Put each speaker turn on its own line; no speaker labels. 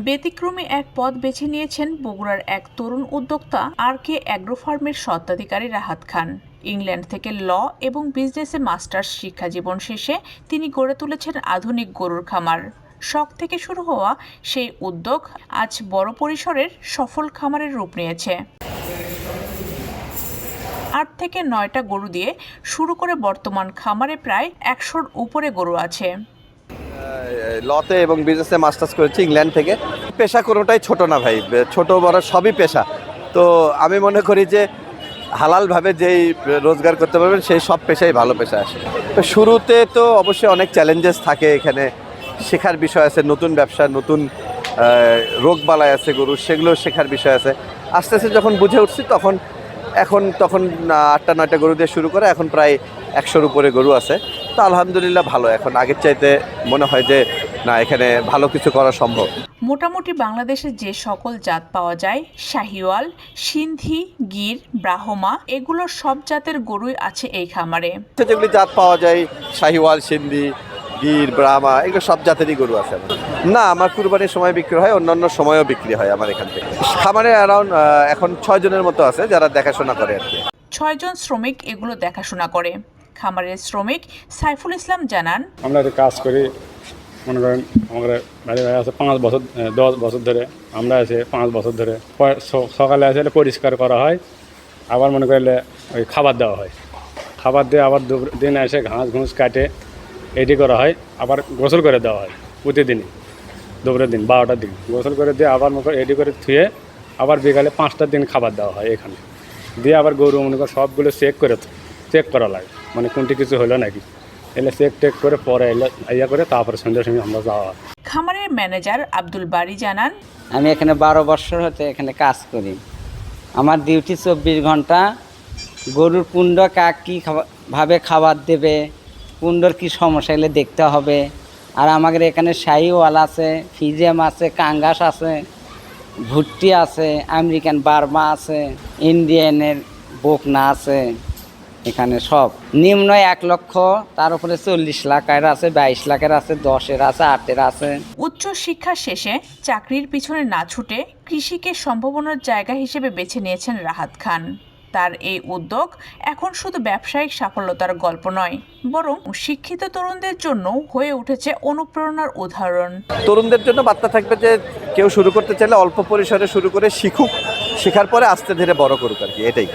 ব্যতিক্রমী এক পথ বেছে নিয়েছেন বগুড়ার এক তরুণ উদ্যোক্তা RK অ্যাগ্রো ফার্মের স্বত্বাধিকারী রাহাত খান। ইংল্যান্ড থেকে ল এবং বিজনেসে মাস্টার্স শিক্ষা জীবন শেষে তিনি গড়ে তুলেছেন আধুনিক গরুর খামার। শখ থেকে শুরু হওয়া সেই উদ্যোগ আজ বড় পরিসরের সফল খামারের রূপ নিয়েছে। 8 থেকে 9টা গরু দিয়ে শুরু করে বর্তমান খামারে প্রায় 100-র উপরে গরু আছে।
লতে এবং বিজনেসে মাস্টার্স করেছি ইংল্যান্ড থেকে। পেশা কোনোটাই ছোট না ভাই, ছোট বড় সবই পেশা। তো আমি মনে করি যে হালালভাবে যেই রোজগার করতে পারবেন সেই সব পেশাই ভালো পেশা আসে। তো শুরুতে তো অবশ্যই অনেক চ্যালেঞ্জেস থাকে, এখানে শেখার বিষয় আছে, নতুন ব্যবসা, নতুন রোগবালাই আছে গরু, সেগুলো শেখার বিষয় আছে। আস্তে আস্তে যখন বুঝে উঠছি তখন 8টা 9টা গরু দিয়ে শুরু করে এখন প্রায় 100-র উপরে গরু আছে। তো আলহামদুলিল্লাহ ভালো, এখন আগের চাইতে মনে হয় যে না, এখানে ভালো কিছু করা সম্ভব।
মোটামুটি বাংলাদেশে যে সকল জাত পাওয়া যায়, শাহিওয়াল, সিন্ধি, গির, ব্রাহ্মা, এগুলোর সব জাতের গরুই আছে এই খামারে।
যেগুলি জাত পাওয়া যায়, শাহিওয়াল, সিন্ধি, গির, ব্রাহ্মা, এগুলো সব জাতেরই গরু আছে আমার। না, আমার কুরবানির সময় বিক্রি হয়, অন্যান্য সময়ও বিক্রি হয় আমার এখান থেকে। খামারে অ্যারাউন্ড এখন 6 জনের মতো আছে যারা দেখাশোনা করে আর কি।
6 জন শ্রমিক এগুলো দেখাশোনা করে। খামারের শ্রমিক সাইফুল ইসলাম জানান,
আমরা কাজ করি, মনে করেন আমাদের বাড়ি আছে 5 বছর 10 বছর ধরে, আমরা আছে 5 বছর ধরে। সকালে আসলে পরিষ্কার করা হয়, আবার মনে করলে ওই খাবার দেওয়া হয়, খাবার দিয়ে আবার দিন এসে ঘাস ঘুষ কাটে এটি করা হয়, আবার গোসল করে দেওয়া হয় প্রতিদিনই। দুপুরের দিন 12টার দিন গোসল করে দিয়ে আবার মনে করে এডি করে ধুয়ে আবার বিকালে 5টার দিন খাবার দেওয়া হয় এখানে। দিয়ে আবার গরু মনে করে সবগুলো চেক করা লাগে, মানে কোনটি কিছু হলো নাকি, এলে চেক করে পরে ইয়া করে তারপরে সন্ধ্যার সময় আমরা যাওয়া।
খামারের ম্যানেজার আব্দুল বারি জানান,
আমি এখানে 12 বছর হতে এখানে কাজ করি। আমার ডিউটি 24 ঘন্টা। গরুর পুণ্ড কাক কীভাবে খাবার দেবে, পুণ্ডর কী সমস্যা এলে দেখতে হবে। আর আমাদের এখানে শাহিওয়াল আছে, ফিজিয়াম আছে, কাঙ্গাস আছে, ভুট্টি আছে, আমেরিকান বার্মা আছে, ইন্ডিয়ানের বকনা আছে। এখানে সব নিম্ন 1 লক্ষ, তার উপরে 40 লাখের আছে, 22 লাখের আছে, 10-এর আছে, 8-এর আছে।
উচ্চ শিক্ষা শেষে চাকরির পিছনে না ছুটে কৃষিকে সম্ভাবনার জায়গা হিসেবে বেছে নিয়েছেন রাহাত খান। তার এই উদ্যোগ এখন শুধু ব্যবসায়িক সাফল্যতার গল্প নয়, বরং শিক্ষিত তরুণদের জন্য হয়ে উঠেছে অনুপ্রেরণার উদাহরণ।
তরুণদের জন্য বার্তা থাকবে যে কেউ শুরু করতে চাইলে অল্প পরিসরে শুরু করে শিখুক, শেখার পরে আস্তে ধীরে বড় করুক আর কি, এটাই।